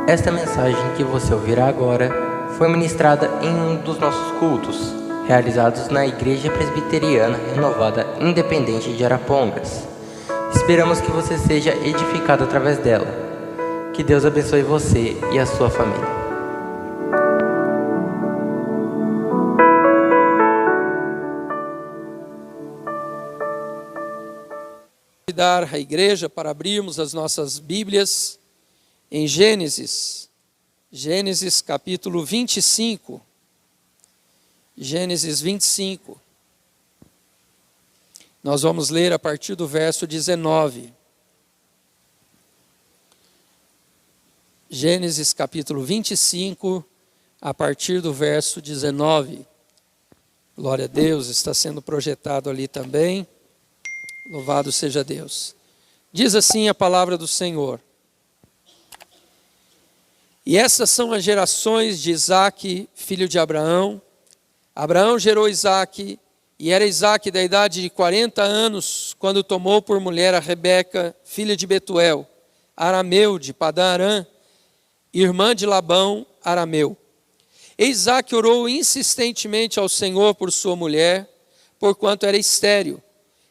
Esta mensagem que você ouvirá agora foi ministrada em um dos nossos cultos, realizados na Igreja Presbiteriana Renovada Independente de Arapongas. Esperamos que você seja edificado através dela. Que Deus abençoe você e a sua família. Convidar a igreja para abrirmos as nossas Bíblias em Gênesis capítulo 25. Gênesis 25. Nós vamos ler a partir do verso 19. Gênesis capítulo 25, a partir do verso 19. Glória a Deus, está sendo projetado ali também. Louvado seja Deus. Diz assim a palavra do Senhor. E essas são as gerações de Isaque, filho de Abraão. Abraão gerou Isaque, e era Isaque da idade de 40 anos, quando tomou por mulher a Rebeca, filha de Betuel, arameu de Padã-Arã, irmã de Labão, arameu. E Isaque orou insistentemente ao Senhor por sua mulher, porquanto era estéril.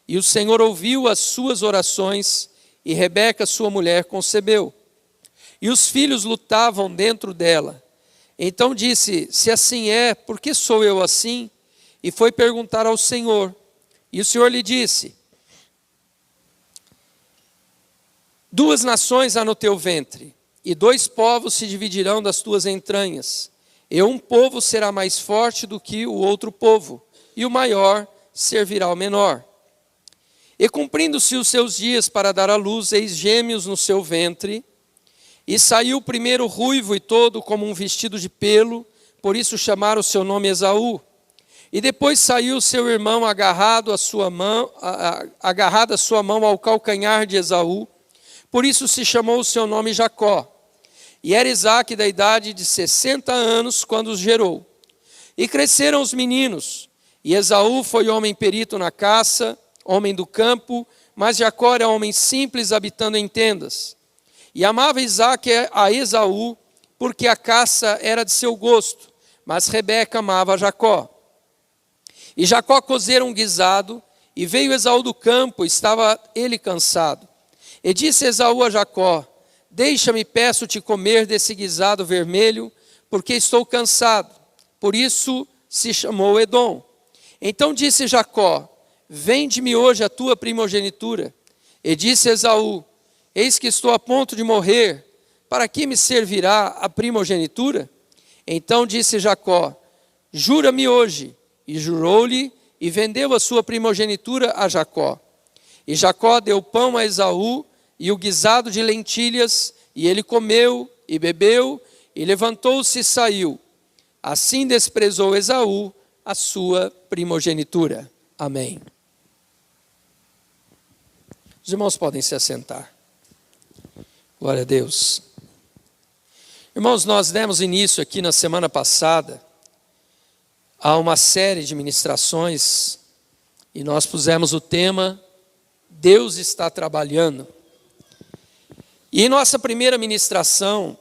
E o Senhor ouviu as suas orações, e Rebeca, sua mulher, concebeu. E os filhos lutavam dentro dela. Então disse: se assim é, por que sou eu assim? E foi perguntar ao Senhor. E o Senhor lhe disse: 2 nações há no teu ventre, e 2 povos se dividirão das tuas entranhas. E um povo será mais forte do que o outro povo, e o maior servirá ao menor. E cumprindo-se os seus dias para dar à luz, eis gêmeos no seu ventre. E saiu o primeiro ruivo e todo como um vestido de pelo, por isso chamaram o seu nome Esaú. E depois saiu seu irmão agarrado a sua mão ao calcanhar de Esaú, por isso se chamou o seu nome Jacó. E era Isaque da idade de 60 anos quando os gerou. E cresceram os meninos, e Esaú foi homem perito na caça, homem do campo, mas Jacó era homem simples, habitando em tendas. E amava Isaque a Esaú, porque a caça era de seu gosto, mas Rebeca amava Jacó. E Jacó cozera um guisado, e veio Esaú do campo, estava ele cansado. E disse Esaú a Jacó: deixa-me, peço-te, comer desse guisado vermelho, porque estou cansado. Por isso se chamou Edom. Então disse Jacó: vende-me hoje a tua primogenitura. E disse Esaú: eis que estou a ponto de morrer, para que me servirá a primogenitura? Então disse Jacó: jura-me hoje. E jurou-lhe, e vendeu a sua primogenitura a Jacó. E Jacó deu pão a Esaú, e o guisado de lentilhas, e ele comeu, e bebeu, e levantou-se e saiu. Assim desprezou Esaú a sua primogenitura. Amém. Os irmãos podem se assentar. Glória a Deus. Irmãos, nós demos início aqui na semana passada a uma série de ministrações e nós pusemos o tema Deus está trabalhando. E em nossa primeira ministração,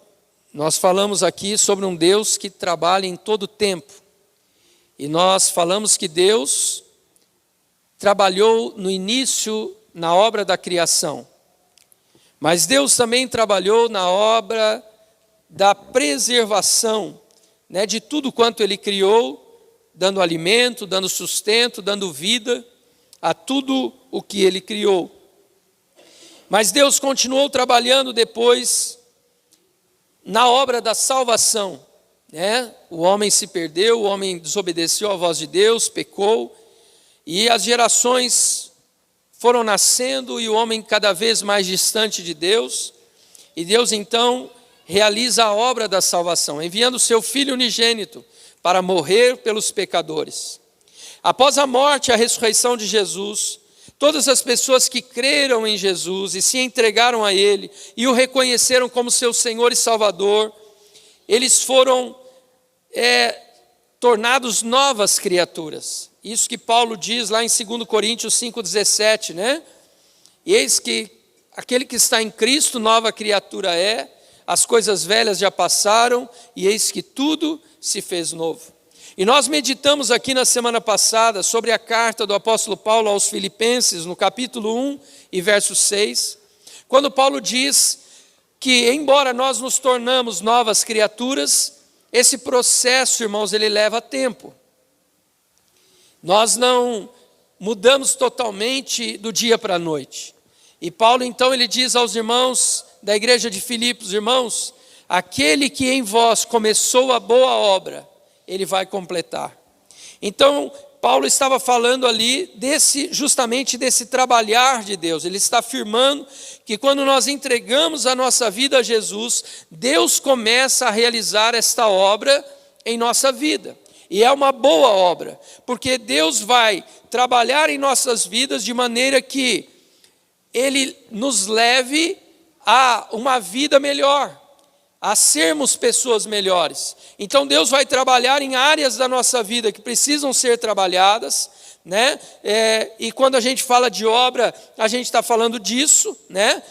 nós falamos aqui sobre um Deus que trabalha em todo tempo. E nós falamos que Deus trabalhou no início na obra da criação. Mas Deus também trabalhou na obra da preservação, de tudo quanto Ele criou, dando alimento, dando sustento, dando vida a tudo o que Ele criou. Mas Deus continuou trabalhando depois na obra da salvação. O homem se perdeu, o homem desobedeceu à voz de Deus, pecou, e as gerações foram nascendo e o homem cada vez mais distante de Deus. E Deus então realiza a obra da salvação, enviando o seu Filho unigênito para morrer pelos pecadores. Após a morte e a ressurreição de Jesus, todas as pessoas que creram em Jesus e se entregaram a Ele e o reconheceram como seu Senhor e Salvador, eles foram tornados novas criaturas. Isso que Paulo diz lá em 2 Coríntios 5,17, E eis que aquele que está em Cristo, nova criatura é, as coisas velhas já passaram e eis que tudo se fez novo. E nós meditamos aqui na semana passada sobre a carta do apóstolo Paulo aos Filipenses, no capítulo 1 e verso 6, quando Paulo diz que, embora nós nos tornamos novas criaturas, esse processo, irmãos, ele leva tempo. Nós não mudamos totalmente do dia para a noite. E Paulo, então, ele diz aos irmãos da igreja de Filipos: irmãos, aquele que em vós começou a boa obra, ele vai completar. Então, Paulo estava falando ali justamente desse trabalhar de Deus. Ele está afirmando que quando nós entregamos a nossa vida a Jesus, Deus começa a realizar esta obra em nossa vida. E é uma boa obra, porque Deus vai trabalhar em nossas vidas de maneira que Ele nos leve a uma vida melhor, a sermos pessoas melhores. Então Deus vai trabalhar em áreas da nossa vida que precisam ser trabalhadas, né? E quando a gente fala de obra, a gente está falando disso, né?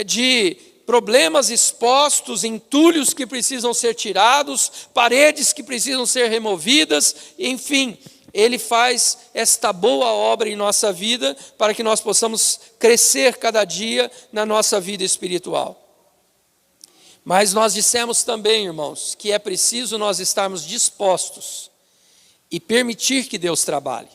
De problemas expostos, entulhos que precisam ser tirados, paredes que precisam ser removidas, enfim, Ele faz esta boa obra em nossa vida para que nós possamos crescer cada dia na nossa vida espiritual. Mas nós dissemos também, irmãos, que é preciso nós estarmos dispostos e permitir que Deus trabalhe.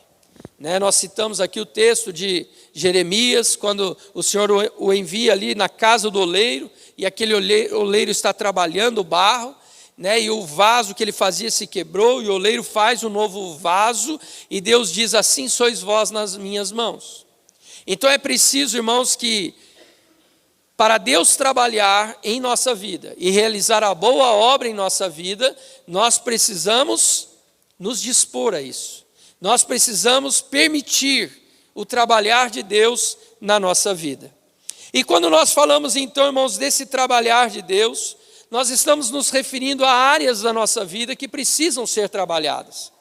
Nós citamos aqui o texto de Jeremias, quando o Senhor o envia ali na casa do oleiro, e aquele oleiro está trabalhando o barro, e o vaso que ele fazia se quebrou, e o oleiro faz um novo vaso, e Deus diz: assim sois vós nas minhas mãos. Então é preciso, irmãos, que para Deus trabalhar em nossa vida e realizar a boa obra em nossa vida, nós precisamos nos dispor a isso. Nós precisamos permitir o trabalhar de Deus na nossa vida. E quando nós falamos então, irmãos, desse trabalhar de Deus, nós estamos nos referindo a áreas da nossa vida que precisam ser trabalhadas.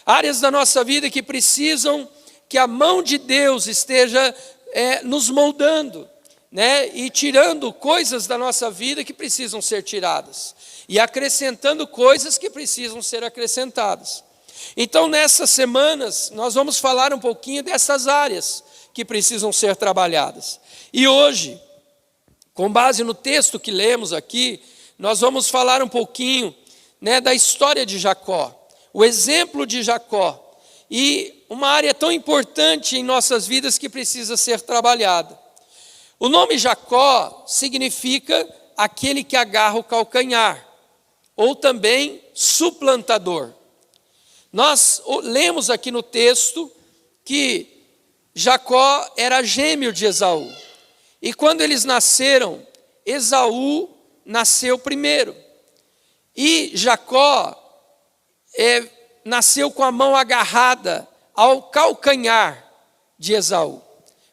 Áreas da nossa vida que precisam que a mão de Deus esteja nos moldando, e tirando coisas da nossa vida que precisam ser tiradas, e acrescentando coisas que precisam ser acrescentadas. Então, nessas semanas, nós vamos falar um pouquinho dessas áreas que precisam ser trabalhadas. E hoje, com base no texto que lemos aqui, nós vamos falar um pouquinho, da história de Jacó, o exemplo de Jacó, e uma área tão importante em nossas vidas que precisa ser trabalhada. O nome Jacó significa aquele que agarra o calcanhar, ou também suplantador. Nós lemos aqui no texto que Jacó era gêmeo de Esaú. E quando eles nasceram, Esaú nasceu primeiro. E Jacó nasceu com a mão agarrada ao calcanhar de Esaú.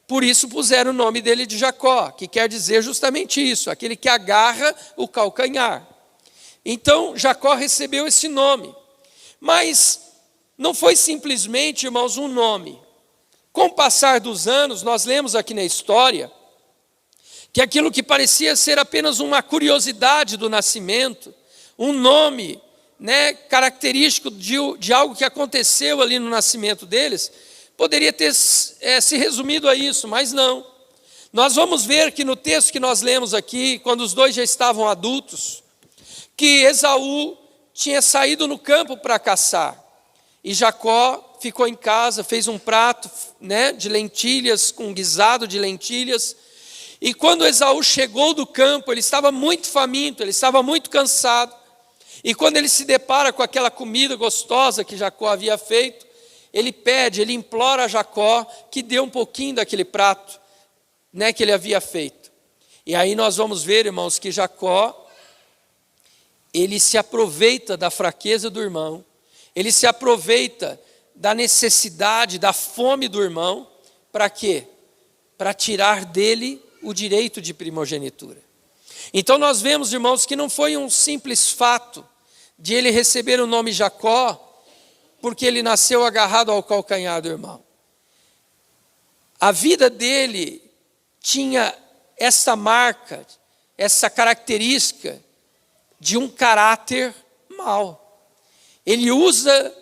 Por isso puseram o nome dele de Jacó, que quer dizer justamente isso, aquele que agarra o calcanhar. Então Jacó recebeu esse nome. Mas não foi simplesmente, irmãos, um nome. Com o passar dos anos, nós lemos aqui na história que aquilo que parecia ser apenas uma curiosidade do nascimento, um nome, característico de algo que aconteceu ali no nascimento deles, poderia ter se resumido a isso, mas não. Nós vamos ver que no texto que nós lemos aqui, quando os dois já estavam adultos, que Esaú tinha saído no campo para caçar. E Jacó ficou em casa, fez um prato de lentilhas, com um guisado de lentilhas. E quando Esaú chegou do campo, ele estava muito faminto, ele estava muito cansado. E quando ele se depara com aquela comida gostosa que Jacó havia feito, ele implora a Jacó que dê um pouquinho daquele prato que ele havia feito. E aí nós vamos ver, irmãos, que Jacó, ele se aproveita da fraqueza do irmão, ele se aproveita da necessidade, da fome do irmão, para quê? Para tirar dele o direito de primogenitura. Então nós vemos, irmãos, que não foi um simples fato de ele receber o nome Jacó, porque ele nasceu agarrado ao calcanhar do irmão. A vida dele tinha essa marca essa característica de um caráter mau. Ele usa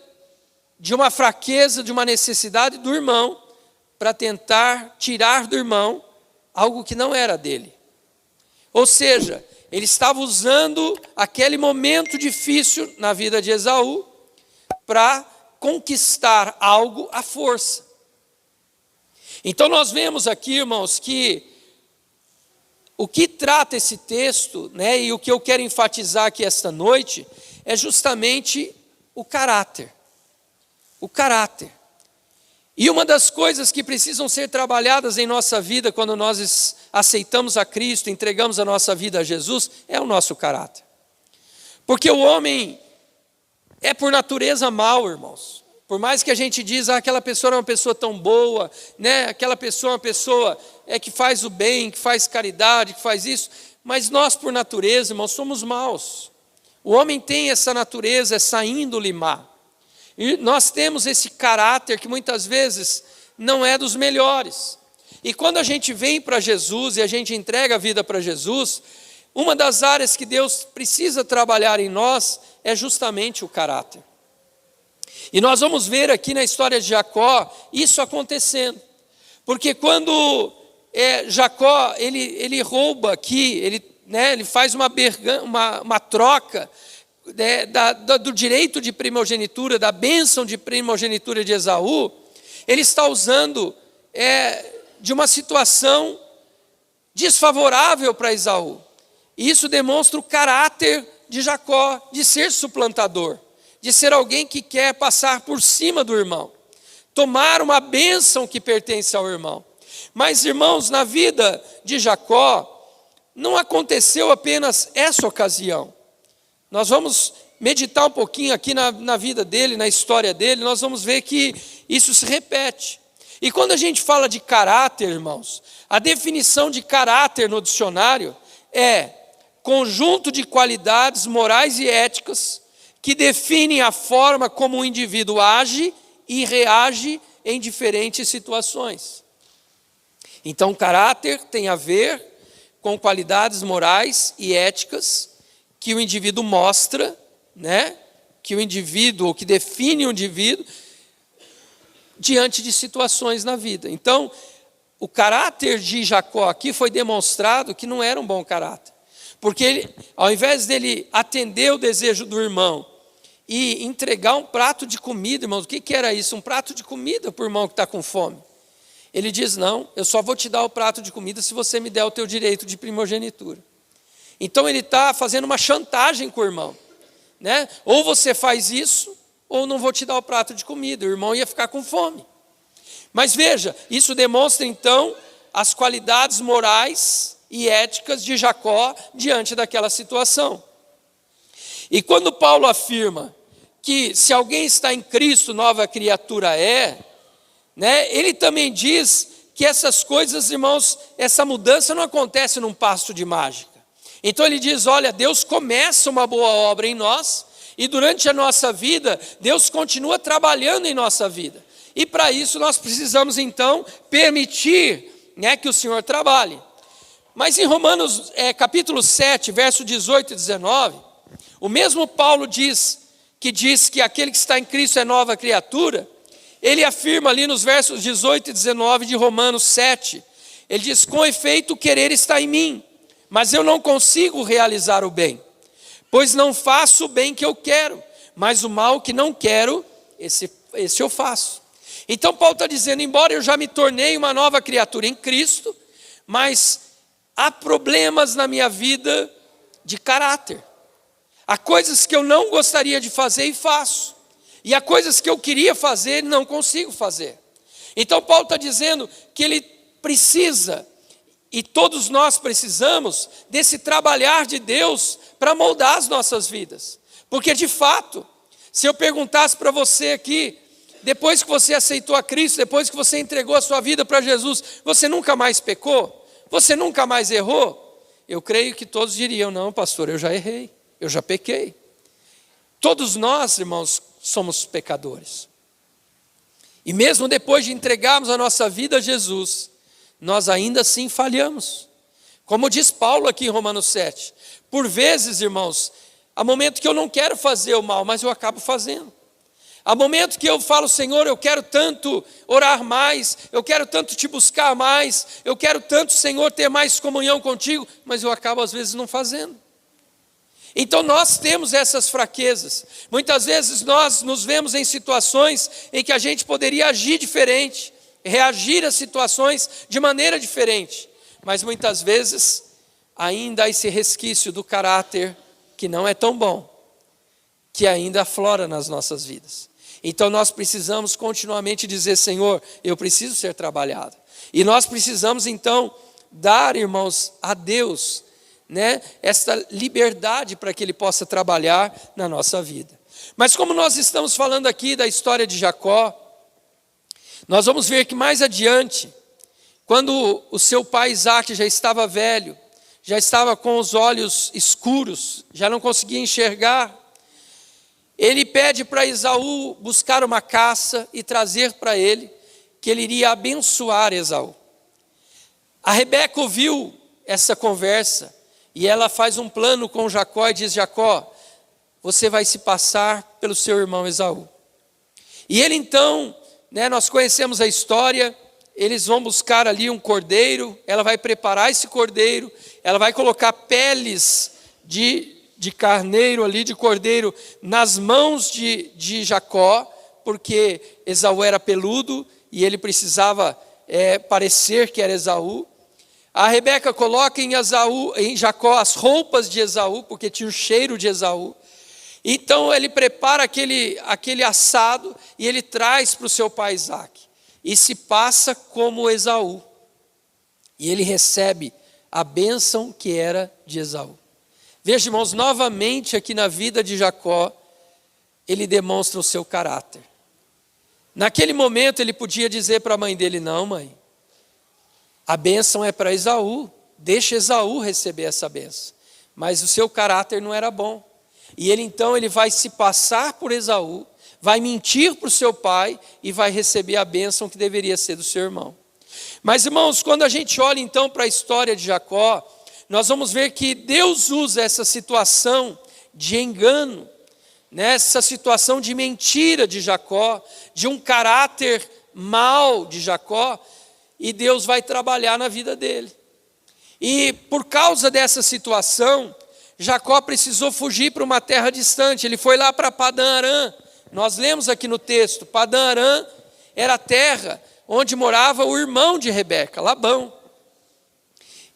de uma fraqueza, de uma necessidade do irmão, para tentar tirar do irmão algo que não era dele. Ou seja, ele estava usando aquele momento difícil na vida de Esaú para conquistar algo à força. Então nós vemos aqui, irmãos, que o que trata esse texto, né, e o que eu quero enfatizar aqui esta noite, é justamente o caráter. O caráter. E uma das coisas que precisam ser trabalhadas em nossa vida quando nós aceitamos a Cristo, entregamos a nossa vida a Jesus, é o nosso caráter. Porque o homem é por natureza mau, irmãos. Por mais que a gente diz, aquela pessoa é uma pessoa tão boa, né? Aquela pessoa é uma pessoa que faz o bem, que faz caridade, que faz isso, mas nós por natureza, irmãos, somos maus. O homem tem essa natureza, essa índole má. E nós temos esse caráter que muitas vezes não é dos melhores. E quando a gente vem para Jesus e a gente entrega a vida para Jesus, uma das áreas que Deus precisa trabalhar em nós é justamente o caráter. E nós vamos ver aqui na história de Jacó isso acontecendo. Porque quando Jacó ele rouba aqui, ele faz uma troca do direito de primogenitura, da bênção de primogenitura de Esaú, ele está usando de uma situação desfavorável para Esaú. E isso demonstra o caráter de Jacó, de ser suplantador, de ser alguém que quer passar por cima do irmão, tomar uma bênção que pertence ao irmão. Mas, irmãos, na vida de Jacó, não aconteceu apenas essa ocasião. Nós vamos meditar um pouquinho aqui na vida dele, na história dele, nós vamos ver que isso se repete. E quando a gente fala de caráter, irmãos, a definição de caráter no dicionário é conjunto de qualidades morais e éticas que definem a forma como o indivíduo age e reage em diferentes situações. Então, caráter tem a ver com qualidades morais e éticas que o indivíduo mostra, né? Que o indivíduo, ou que define o indivíduo, diante de situações na vida. Então, o caráter de Jacó aqui foi demonstrado que não era um bom caráter. Porque ele, ao invés dele atender o desejo do irmão e entregar um prato de comida, irmãos, o que era isso? Um prato de comida para o irmão que está com fome. Ele diz, não, eu só vou te dar o prato de comida se você me der o teu direito de primogenitura. Então ele está fazendo uma chantagem com o irmão, né? Ou você faz isso, ou não vou te dar o prato de comida. O irmão ia ficar com fome. Mas veja, isso demonstra então as qualidades morais e éticas de Jacó diante daquela situação. E quando Paulo afirma que se alguém está em Cristo, nova criatura é, né? Ele também diz que essas coisas, irmãos, essa mudança não acontece num passo de mágica. Então ele diz, olha, Deus começa uma boa obra em nós e durante a nossa vida, Deus continua trabalhando em nossa vida. E para isso nós precisamos então permitir, né, que o Senhor trabalhe. Mas em Romanos capítulo 7, verso 18 e 19, o mesmo Paulo diz que aquele que está em Cristo é nova criatura. Ele afirma ali nos versos 18 e 19 de Romanos 7, ele diz, com efeito o querer está em mim, mas eu não consigo realizar o bem, pois não faço o bem que eu quero, mas o mal que não quero, esse eu faço. Então Paulo está dizendo, embora eu já me tornei uma nova criatura em Cristo, mas há problemas na minha vida de caráter. Há coisas que eu não gostaria de fazer e faço. E há coisas que eu queria fazer e não consigo fazer. Então Paulo está dizendo que ele precisa, e todos nós precisamos, desse trabalhar de Deus para moldar as nossas vidas. Porque de fato, se eu perguntasse para você aqui, depois que você aceitou a Cristo, depois que você entregou a sua vida para Jesus, você nunca mais pecou? Você nunca mais errou? Eu creio que todos diriam, não, pastor, eu já errei, eu já pequei. Todos nós, irmãos, somos pecadores. E mesmo depois de entregarmos a nossa vida a Jesus, nós ainda assim falhamos. Como diz Paulo aqui em Romanos 7, por vezes, irmãos, há momento que eu não quero fazer o mal, mas eu acabo fazendo. Há momento que eu falo, Senhor, eu quero tanto orar mais, eu quero tanto te buscar mais, eu quero tanto, Senhor, ter mais comunhão contigo, mas eu acabo às vezes não fazendo. Então nós temos essas fraquezas. Muitas vezes nós nos vemos em situações em que a gente poderia agir diferente, reagir às situações de maneira diferente, mas muitas vezes ainda há esse resquício do caráter que não é tão bom, que ainda aflora nas nossas vidas. Então nós precisamos continuamente dizer, Senhor, eu preciso ser trabalhado. E nós precisamos então dar, irmãos, a Deus, essa liberdade para que Ele possa trabalhar na nossa vida. Mas como nós estamos falando aqui da história de Jacó, nós vamos ver que mais adiante, quando o seu pai Isaac já estava velho, já estava com os olhos escuros, já não conseguia enxergar, ele pede para Esaú buscar uma caça e trazer para ele, que ele iria abençoar Esaú. A Rebeca ouviu essa conversa e ela faz um plano com Jacó e diz, Jacó, você vai se passar pelo seu irmão Esaú. E ele então, nós conhecemos a história, eles vão buscar ali um cordeiro, ela vai preparar esse cordeiro, ela vai colocar peles de carneiro ali, de cordeiro, nas mãos de Jacó, porque Esaú era peludo e ele precisava parecer que era Esaú. A Rebeca coloca em Jacó as roupas de Esaú, porque tinha o cheiro de Esaú. Então ele prepara aquele assado e ele traz para o seu pai Isaac. E se passa como Esaú. E ele recebe a bênção que era de Esaú. Veja, irmãos, novamente aqui na vida de Jacó, ele demonstra o seu caráter. Naquele momento ele podia dizer para a mãe dele, não mãe, a bênção é para Esaú, deixa Esaú receber essa bênção. Mas o seu caráter não era bom. E ele então vai se passar por Esaú, vai mentir para o seu pai e vai receber a bênção que deveria ser do seu irmão. Mas irmãos, quando a gente olha então para a história de Jacó, nós vamos ver que Deus usa essa situação de engano, essa situação de mentira de Jacó, de um caráter mau de Jacó, e Deus vai trabalhar na vida dele. E por causa dessa situação, Jacó precisou fugir para uma terra distante, ele foi lá para Padã-Arã. Nós lemos aqui no texto, Padã-Arã era a terra onde morava o irmão de Rebeca, Labão.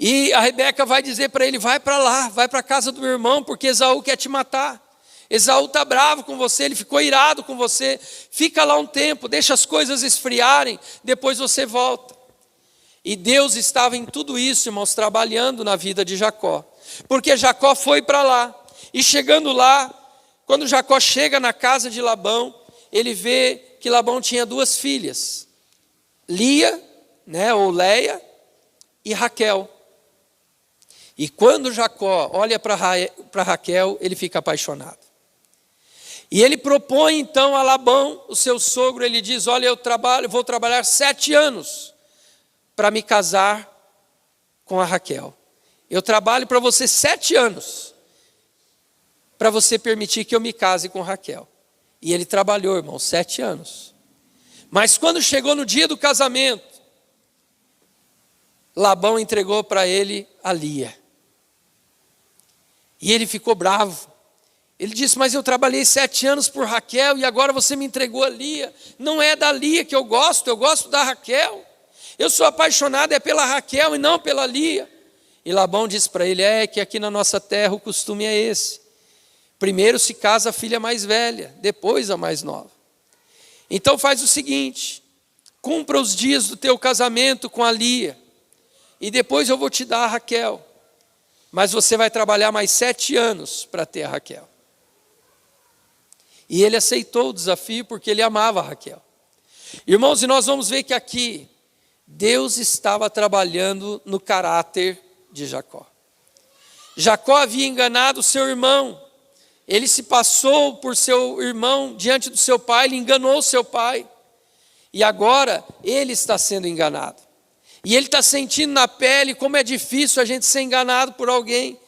E a Rebeca vai dizer para ele, vai para lá, vai para a casa do meu irmão, porque Esaú quer te matar. Esaú está bravo com você, ele ficou irado com você, fica lá um tempo, deixa as coisas esfriarem, depois você volta. E Deus estava em tudo isso, irmãos, trabalhando na vida de Jacó. Porque Jacó foi para lá, e chegando lá, quando Jacó chega na casa de Labão, ele vê que Labão tinha duas filhas, Lia, ou Leia, e Raquel. E quando Jacó olha para Raquel, ele fica apaixonado. E ele propõe então a Labão, o seu sogro, ele diz, olha, vou trabalhar 7 anos para me casar com a Raquel. Eu trabalho para você 7 anos, para você permitir que eu me case com Raquel. E ele trabalhou, irmão, 7 anos. Mas quando chegou no dia do casamento, Labão entregou para ele a Lia. E ele ficou bravo. Ele disse, mas eu trabalhei 7 anos por Raquel e agora você me entregou a Lia. Não é da Lia que eu gosto da Raquel. Eu sou apaixonado pela Raquel e não pela Lia. E Labão disse para ele, que aqui na nossa terra o costume é esse. Primeiro se casa a filha mais velha, depois a mais nova. Então faz o seguinte, cumpra os dias do teu casamento com a Lia, e depois eu vou te dar a Raquel. Mas você vai trabalhar mais 7 anos para ter a Raquel. E ele aceitou o desafio porque ele amava a Raquel. Irmãos, e nós vamos ver que aqui, Deus estava trabalhando no caráter de Jacó. Jacó havia enganado seu irmão. Ele se passou por seu irmão diante do seu pai, ele enganou seu pai. E agora ele está sendo enganado. E ele está sentindo na pele como é difícil a gente ser enganado por alguém.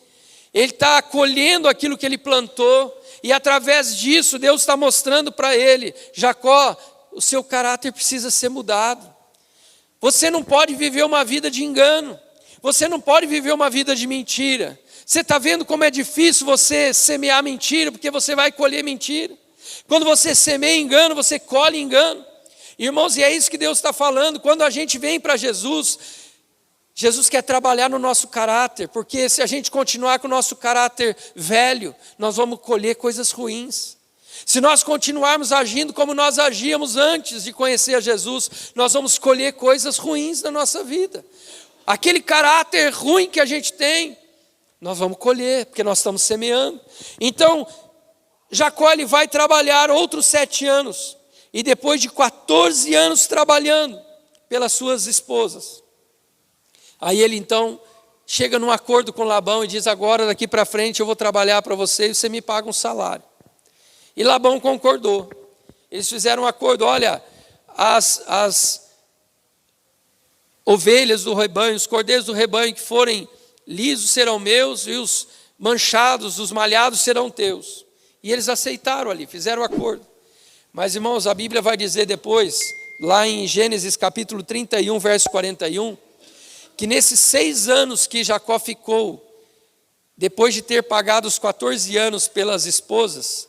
Ele está colhendo aquilo que ele plantou, e através disso Deus está mostrando para ele: Jacó, o seu caráter precisa ser mudado. Você não pode viver uma vida de engano, você não pode viver uma vida de mentira. Você está vendo como é difícil você semear mentira, porque você vai colher mentira. Quando você semeia engano, você colhe engano. Irmãos, e é isso que Deus está falando. Quando a gente vem para Jesus, Jesus quer trabalhar no nosso caráter, porque se a gente continuar com o nosso caráter velho, nós vamos colher coisas ruins. Se nós continuarmos agindo como nós agíamos antes de conhecer a Jesus, nós vamos colher coisas ruins na nossa vida. Aquele caráter ruim que a gente tem, nós vamos colher, porque nós estamos semeando. Então, Jacó ele vai trabalhar outros 7 anos, e depois de 14 anos trabalhando pelas suas esposas, aí ele então chega num acordo com Labão e diz: agora daqui para frente eu vou trabalhar para você e você me paga um salário. E Labão concordou. Eles fizeram um acordo: olha, as ovelhas do rebanho, os cordeiros do rebanho que forem lisos serão meus, e os manchados, os malhados serão teus. E eles aceitaram ali, fizeram o acordo. Mas, irmãos, a Bíblia vai dizer depois, lá em Gênesis capítulo 31, verso 41, que nesses 6 anos que Jacó ficou, depois de ter pagado os 14 anos pelas esposas,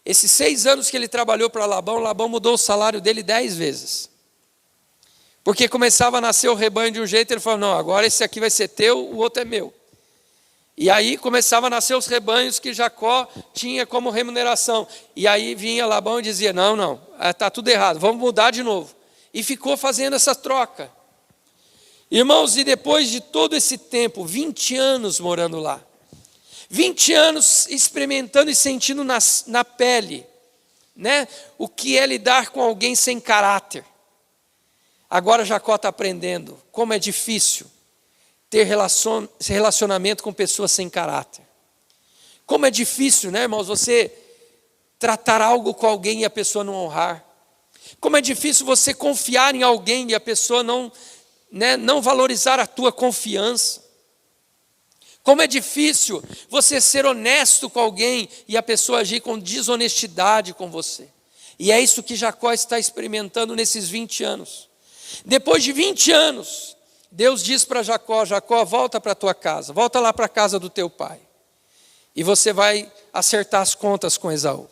esses 6 anos que ele trabalhou para Labão, Labão mudou o salário dele 10 vezes. Porque começava a nascer o rebanho de um jeito, ele falou: não, agora esse aqui vai ser teu, o outro é meu. E aí começava a nascer os rebanhos que Jacó tinha como remuneração. E aí vinha Labão e dizia: não, está tudo errado, vamos mudar de novo. E ficou fazendo essa troca. Irmãos, e depois de todo esse tempo, 20 anos morando lá, 20 anos experimentando e sentindo na pele, né, o que é lidar com alguém sem caráter. Agora Jacó está aprendendo como é difícil ter relacionamento com pessoas sem caráter. Como é difícil, né, irmãos, você tratar algo com alguém e a pessoa não honrar. Como é difícil você confiar em alguém e a pessoa não valorizar a tua confiança. Como é difícil você ser honesto com alguém e a pessoa agir com desonestidade com você. E é isso que Jacó está experimentando nesses 20 anos. Depois de 20 anos, Deus diz para Jacó: Jacó, volta para a tua casa, volta lá para a casa do teu pai. E você vai acertar as contas com Esaú.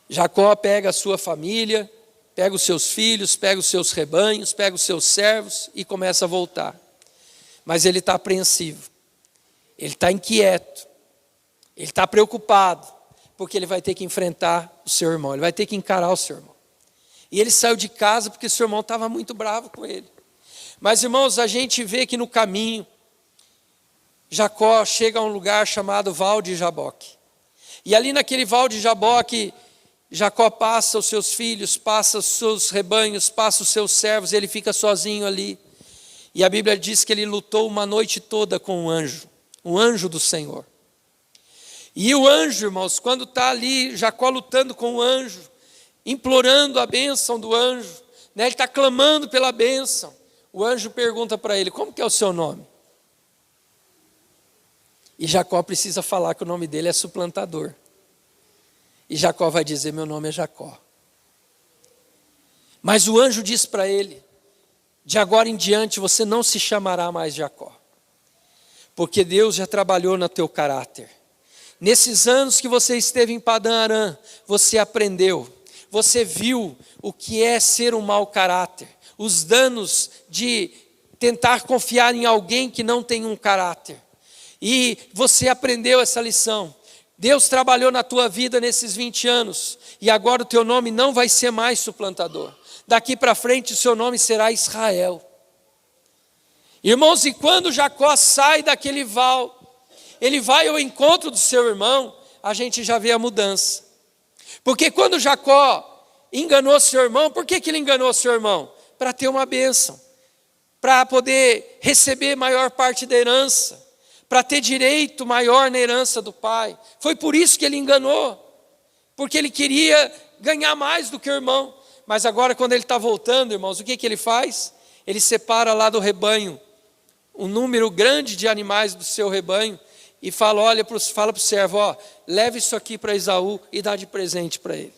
Jacó pega a sua família, pega os seus filhos, pega os seus rebanhos, pega os seus servos e começa a voltar. Mas ele está apreensivo, ele está inquieto, ele está preocupado, porque ele vai ter que enfrentar o seu irmão, ele vai ter que encarar o seu irmão. E ele saiu de casa porque o seu irmão estava muito bravo com ele. Mas, irmãos, a gente vê que no caminho, Jacó chega a um lugar chamado Val de Jaboque. E ali naquele Val de Jaboque, Jacó passa os seus filhos, passa os seus rebanhos, passa os seus servos, ele fica sozinho ali. E a Bíblia diz que ele lutou uma noite toda com um anjo do Senhor. E o anjo, irmãos, quando está ali, Jacó lutando com o anjo, implorando a bênção do anjo, né? Ele está clamando pela bênção. O anjo pergunta para ele: como que é o seu nome? E Jacó precisa falar que o nome dele é suplantador. E Jacó vai dizer: meu nome é Jacó. Mas o anjo diz para ele: de agora em diante você não se chamará mais Jacó, porque Deus já trabalhou no teu caráter. Nesses anos que você esteve em Padã Arã, você aprendeu, você viu o que é ser um mau caráter, os danos de tentar confiar em alguém que não tem um caráter. E você aprendeu essa lição. Deus trabalhou na tua vida nesses 20 anos, e agora o teu nome não vai ser mais suplantador. Daqui para frente o seu nome será Israel. Irmãos, e quando Jacó sai daquele val, ele vai ao encontro do seu irmão, a gente já vê a mudança. Porque quando Jacó enganou seu irmão, por que ele enganou seu irmão? Para ter uma bênção, para poder receber maior parte da herança, para ter direito maior na herança do pai. Foi por isso que ele enganou, porque ele queria ganhar mais do que o irmão. Mas agora, quando ele está voltando, irmãos, o que ele faz? ele separa lá do rebanho um número grande de animais do seu rebanho e fala para o servo, leve isso aqui para Esaú e dá de presente para ele.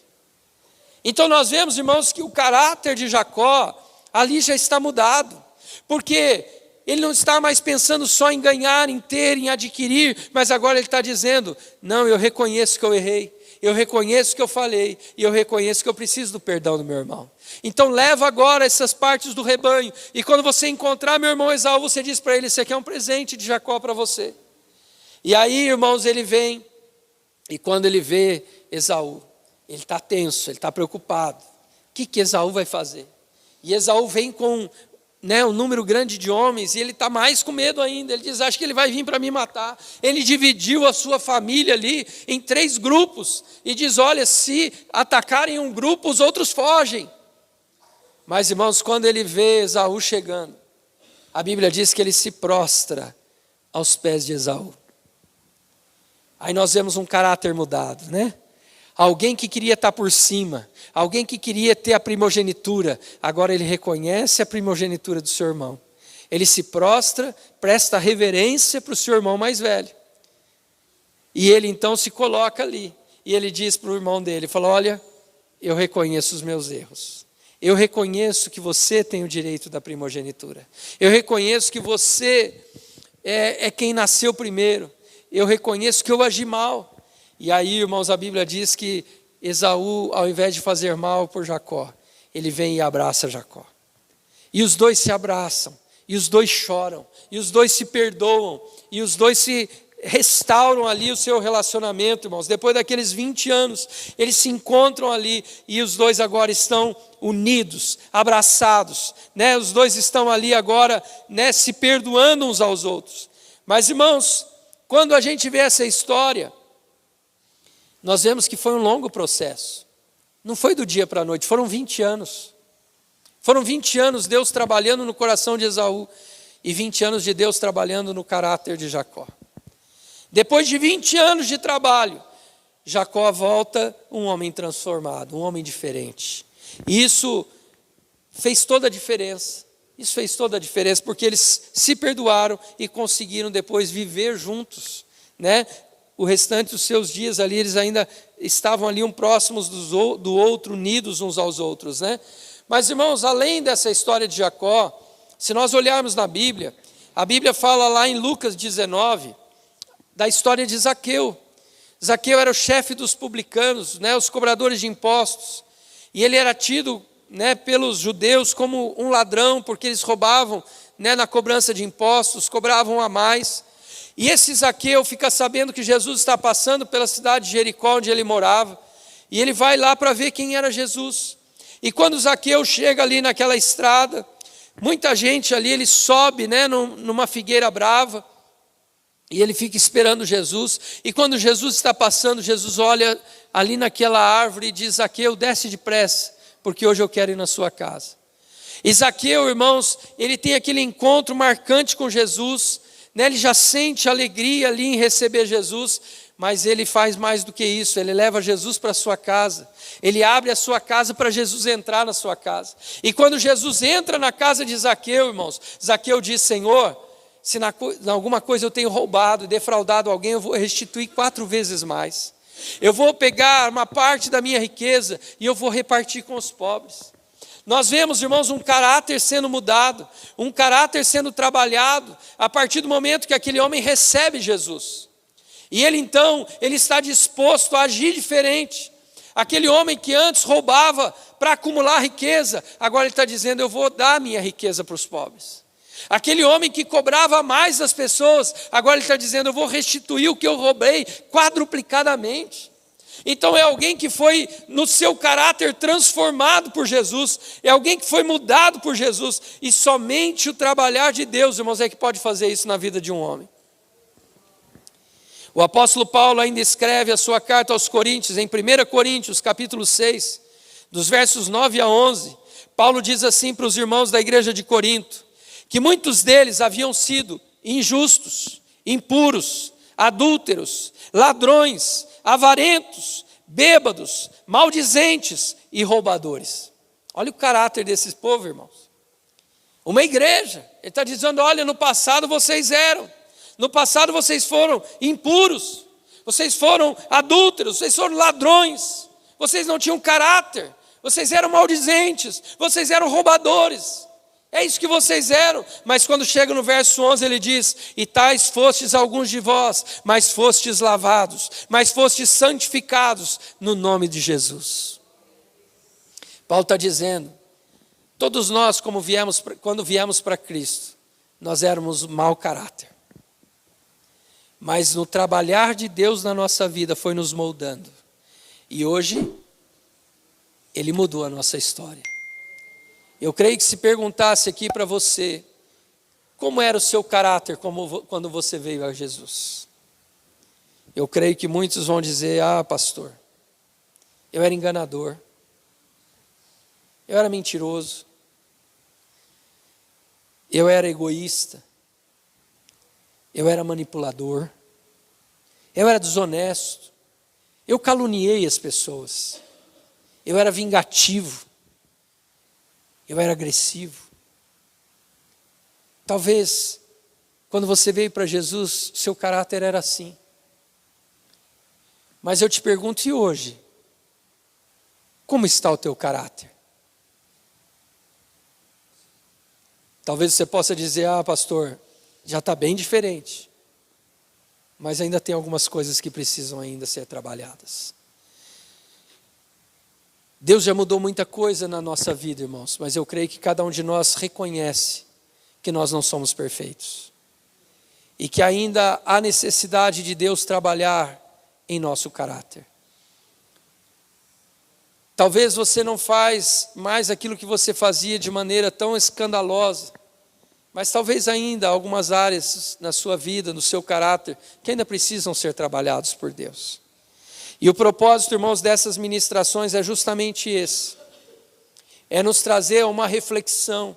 Então nós vemos, irmãos, que o caráter de Jacó ali já está mudado, porque ele não está mais pensando só em ganhar, em ter, em adquirir, mas agora ele está dizendo, não, eu reconheço que eu errei, eu reconheço que eu falhei, e eu reconheço que eu preciso do perdão do meu irmão. Então leva agora essas partes do rebanho, e quando você encontrar meu irmão Esaú, você diz para ele, esse aqui é um presente de Jacó para você. E aí, irmãos, ele vem, e quando ele vê Esaú, ele está tenso, ele está preocupado. O que Esaú vai fazer? E Esaú vem com um número grande de homens, e ele está mais com medo ainda. Ele diz, acho que ele vai vir para me matar. Ele dividiu a sua família ali em 3 grupos, e diz, olha, se atacarem um grupo, os outros fogem. Mas, irmãos, quando ele vê Esaú chegando, a Bíblia diz que ele se prostra aos pés de Esaú. Aí nós vemos um caráter mudado, né? Alguém que queria estar por cima, alguém que queria ter a primogenitura, agora ele reconhece a primogenitura do seu irmão. Ele se prostra, presta reverência para o seu irmão mais velho. E ele então se coloca ali, e ele diz para o irmão dele, fala, olha, eu reconheço os meus erros. Eu reconheço que você tem o direito da primogenitura. Eu reconheço que você é quem nasceu primeiro. Eu reconheço que eu agi mal. E aí, irmãos, a Bíblia diz que Esaú, ao invés de fazer mal por Jacó, ele vem e abraça Jacó. E os dois se abraçam, e os dois choram, e os dois se perdoam, e os dois se restauram ali o seu relacionamento, irmãos. Depois daqueles 20 anos, eles se encontram ali, e os dois agora estão unidos, abraçados, né? Os dois estão ali agora, né, se perdoando uns aos outros. Mas, irmãos, quando a gente vê essa história, nós vemos que foi um longo processo. Não foi do dia para a noite, foram 20 anos. Foram 20 anos Deus trabalhando no coração de Esaú e 20 anos de Deus trabalhando no caráter de Jacó. Depois de 20 anos de trabalho, Jacó volta um homem transformado, um homem diferente. E isso fez toda a diferença. Isso fez toda a diferença, porque eles se perdoaram e conseguiram depois viver juntos, né? O restante dos seus dias ali, eles ainda estavam ali um próximos do outro, unidos uns aos outros, né? Mas, irmãos, além dessa história de Jacó, se nós olharmos na Bíblia, a Bíblia fala lá em Lucas 19, da história de Zaqueu. Zaqueu era o chefe dos publicanos, né, os cobradores de impostos, e ele era tido, né, pelos judeus como um ladrão, porque eles roubavam, né, na cobrança de impostos, cobravam a mais. E esse Zaqueu fica sabendo que Jesus está passando pela cidade de Jericó, onde ele morava, e ele vai lá para ver quem era Jesus. E quando Zaqueu chega ali naquela estrada, muita gente ali, ele sobe, né, numa figueira brava, e ele fica esperando Jesus. E quando Jesus está passando, Jesus olha ali naquela árvore e diz, Zaqueu, desce depressa, porque hoje eu quero ir na sua casa. E Zaqueu, irmãos, ele tem aquele encontro marcante com Jesus, né? Ele já sente alegria ali em receber Jesus, mas ele faz mais do que isso, ele leva Jesus para a sua casa, ele abre a sua casa para Jesus entrar na sua casa. E quando Jesus entra na casa de Zaqueu, irmãos, Zaqueu diz, Senhor, se na alguma coisa eu tenho roubado, defraudado alguém, eu vou restituir 4 vezes mais. Eu vou pegar uma parte da minha riqueza e eu vou repartir com os pobres. Nós vemos, irmãos, um caráter sendo mudado, um caráter sendo trabalhado, a partir do momento que aquele homem recebe Jesus. E ele então, ele está disposto a agir diferente. Aquele homem que antes roubava para acumular riqueza, agora ele está dizendo, eu vou dar a minha riqueza para os pobres. Aquele homem que cobrava mais das pessoas, agora ele está dizendo, eu vou restituir o que eu roubei quadruplicadamente. Então é alguém que foi no seu caráter transformado por Jesus, é alguém que foi mudado por Jesus, e somente o trabalhar de Deus, irmãos, é que pode fazer isso na vida de um homem. O apóstolo Paulo ainda escreve a sua carta aos Coríntios, em 1 Coríntios, capítulo 6, dos versos 9 a 11, Paulo diz assim para os irmãos da igreja de Corinto, que muitos deles haviam sido injustos, impuros, adúlteros, ladrões, avarentos, bêbados, maldizentes e roubadores. Olha o caráter desses povos, irmãos. Uma igreja. Ele está dizendo, olha, no passado vocês eram. No passado vocês foram impuros. Vocês foram adúlteros, vocês foram ladrões. Vocês não tinham caráter. Vocês eram maldizentes. Vocês eram roubadores. É isso que vocês eram. Mas quando chega no verso 11 ele diz, e tais fostes alguns de vós, mas fostes lavados, mas fostes santificados no nome de Jesus. Paulo está dizendo, todos nós quando viemos para Cristo, nós éramos mau caráter. Mas no trabalhar de Deus na nossa vida foi nos moldando. E hoje, Ele mudou a nossa história. Eu creio que se perguntasse aqui para você, como era o seu caráter quando você veio a Jesus? Eu creio que muitos vão dizer, pastor, eu era enganador, eu era mentiroso, eu era egoísta, eu era manipulador, eu era desonesto, eu caluniei as pessoas, eu era vingativo, eu era agressivo. Talvez, quando você veio para Jesus, seu caráter era assim. Mas eu te pergunto, e hoje? Como está o teu caráter? Talvez você possa dizer, pastor, já está bem diferente. Mas ainda tem algumas coisas que precisam ainda ser trabalhadas. Deus já mudou muita coisa na nossa vida, irmãos, mas eu creio que cada um de nós reconhece que nós não somos perfeitos. E que ainda há necessidade de Deus trabalhar em nosso caráter. Talvez você não faz mais aquilo que você fazia de maneira tão escandalosa, mas talvez ainda há algumas áreas na sua vida, no seu caráter, que ainda precisam ser trabalhados por Deus. E o propósito, irmãos, dessas ministrações é justamente esse. É nos trazer a uma reflexão,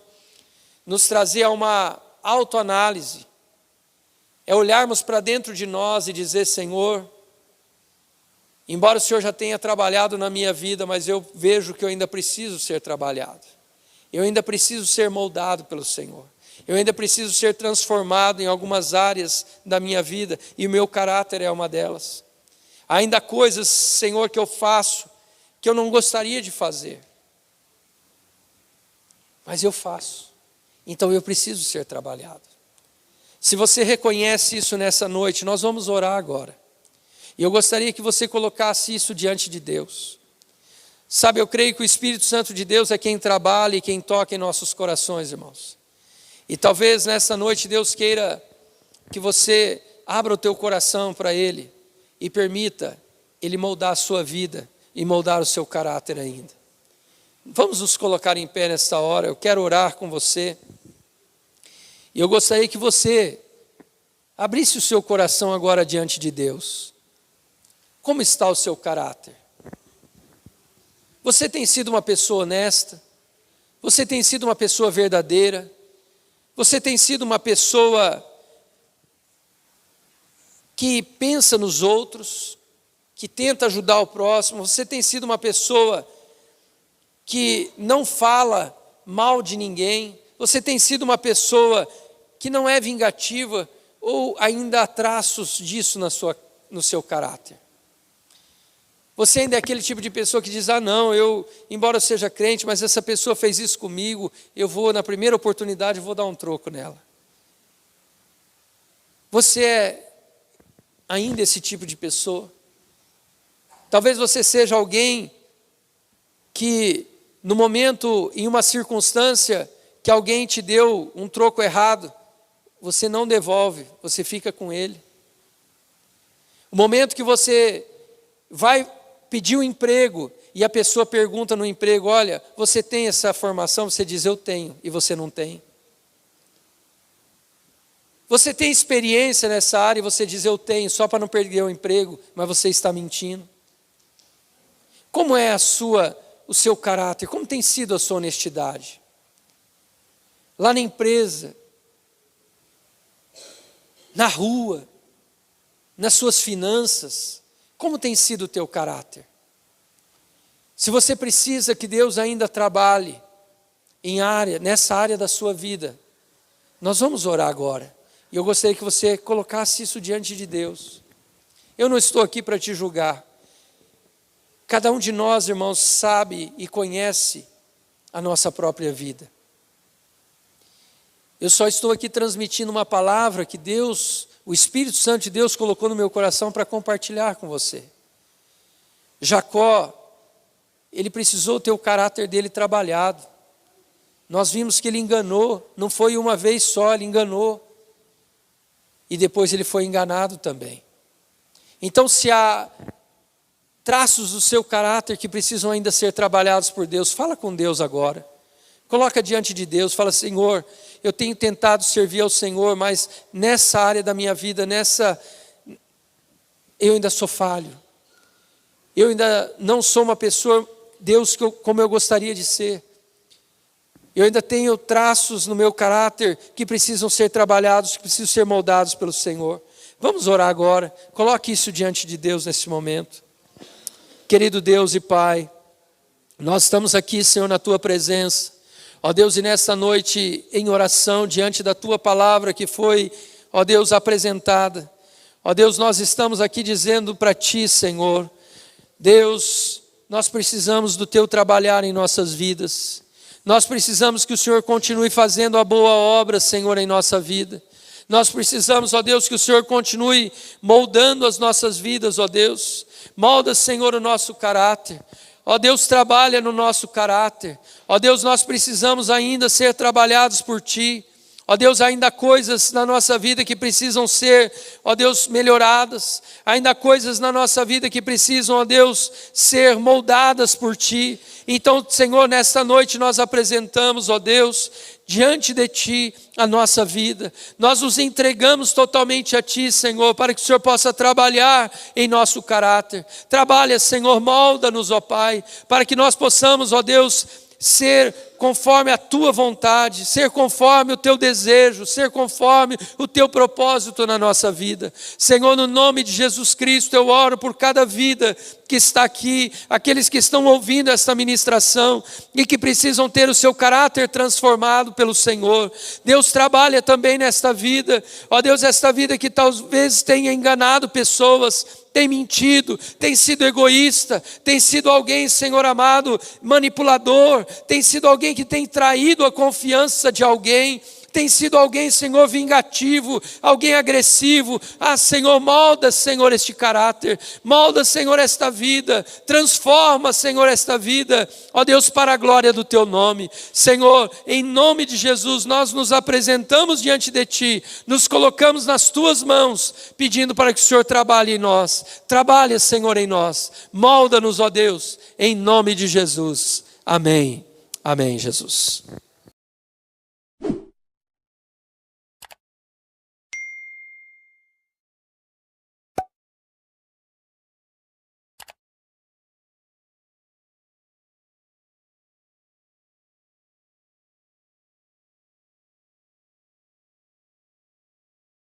nos trazer a uma autoanálise. É olharmos para dentro de nós e dizer, Senhor, embora o Senhor já tenha trabalhado na minha vida, mas eu vejo que eu ainda preciso ser trabalhado. Eu ainda preciso ser moldado pelo Senhor. Eu ainda preciso ser transformado em algumas áreas da minha vida, e o meu caráter é uma delas. Ainda há coisas, Senhor, que eu faço, que eu não gostaria de fazer. Mas eu faço. Então eu preciso ser trabalhado. Se você reconhece isso nessa noite, nós vamos orar agora. E eu gostaria que você colocasse isso diante de Deus. Sabe, eu creio que o Espírito Santo de Deus é quem trabalha e quem toca em nossos corações, irmãos. E talvez nessa noite Deus queira que você abra o teu coração para Ele e permita Ele moldar a sua vida e moldar o seu caráter ainda. Vamos nos colocar em pé nessa hora, eu quero orar com você. E eu gostaria que você abrisse o seu coração agora diante de Deus. Como está o seu caráter? Você tem sido uma pessoa honesta? Você tem sido uma pessoa verdadeira? Você tem sido uma pessoa que pensa nos outros, que tenta ajudar o próximo? Você tem sido uma pessoa que não fala mal de ninguém? Você tem sido uma pessoa que não é vingativa, ou ainda há traços disso no seu caráter? Você ainda é aquele tipo de pessoa que diz, não, embora eu seja crente, mas essa pessoa fez isso comigo, eu vou, na primeira oportunidade, vou dar um troco nela. Você é ainda esse tipo de pessoa? Talvez você seja alguém que, no momento, em uma circunstância, que alguém te deu um troco errado, você não devolve, você fica com ele. O momento que você vai pedir um emprego e a pessoa pergunta no emprego, olha, você tem essa formação? Você diz, eu tenho, e você não tem. Você tem experiência nessa área e você diz, eu tenho, só para não perder o emprego, mas você está mentindo. Como é o seu caráter? Como tem sido a sua honestidade? Lá na empresa, na rua, nas suas finanças, como tem sido o teu caráter? Se você precisa que Deus ainda trabalhe nessa área da sua vida. Nós vamos orar agora. E eu gostaria que você colocasse isso diante de Deus. Eu não estou aqui para te julgar. Cada um de nós, irmãos, sabe e conhece a nossa própria vida. Eu só estou aqui transmitindo uma palavra que Deus, o Espírito Santo de Deus colocou no meu coração para compartilhar com você. Jacó, ele precisou ter o caráter dele trabalhado. Nós vimos que ele enganou, não foi uma vez só, ele enganou. E depois ele foi enganado também. Então, se há traços do seu caráter que precisam ainda ser trabalhados por Deus, fala com Deus agora. Coloca diante de Deus, fala: Senhor, eu tenho tentado servir ao Senhor, mas nessa área da minha vida, eu ainda sou falho. Eu ainda não sou uma pessoa, Deus, como eu gostaria de ser. Eu ainda tenho traços no meu caráter que precisam ser trabalhados, que precisam ser moldados pelo Senhor. Vamos orar agora. Coloque isso diante de Deus nesse momento. Querido Deus e Pai, nós estamos aqui, Senhor, na Tua presença. Ó Deus, e nesta noite em oração, diante da Tua palavra que foi, ó Deus, apresentada. Ó Deus, nós estamos aqui dizendo para Ti, Senhor, Deus, nós precisamos do Teu trabalhar em nossas vidas. Nós precisamos que o Senhor continue fazendo a boa obra, Senhor, em nossa vida. Nós precisamos, ó Deus, que o Senhor continue moldando as nossas vidas, ó Deus. Molda, Senhor, o nosso caráter. Ó Deus, trabalha no nosso caráter. Ó Deus, nós precisamos ainda ser trabalhados por Ti. Ó Deus, ainda há coisas na nossa vida que precisam ser, ó Deus, melhoradas. Ainda há coisas na nossa vida que precisam, ó Deus, ser moldadas por Ti. Então, Senhor, nesta noite nós apresentamos, ó Deus, diante de Ti a nossa vida. Nós nos entregamos totalmente a Ti, Senhor, para que o Senhor possa trabalhar em nosso caráter. Trabalha, Senhor, molda-nos, ó Pai, para que nós possamos, ó Deus, ser conforme a Tua vontade, ser conforme o Teu desejo, ser conforme o Teu propósito na nossa vida. Senhor, no nome de Jesus Cristo, eu oro por cada vida que está aqui, aqueles que estão ouvindo esta ministração e que precisam ter o seu caráter transformado pelo Senhor. Deus, trabalha também nesta vida, ó Deus, esta vida que talvez tenha enganado pessoas, tem mentido, tem sido egoísta, tem sido alguém, Senhor amado, manipulador, tem sido alguém que tem traído a confiança de alguém, tem sido alguém, Senhor, vingativo, alguém agressivo. Ah, Senhor, molda, Senhor, este caráter, molda, Senhor, esta vida, transforma, Senhor, esta vida, ó Deus, para a glória do Teu nome. Senhor, em nome de Jesus, nós nos apresentamos diante de Ti, nos colocamos nas Tuas mãos, pedindo para que o Senhor trabalhe em nós. Trabalha, Senhor, em nós, molda-nos, ó Deus, em nome de Jesus. Amém. Amém, Jesus.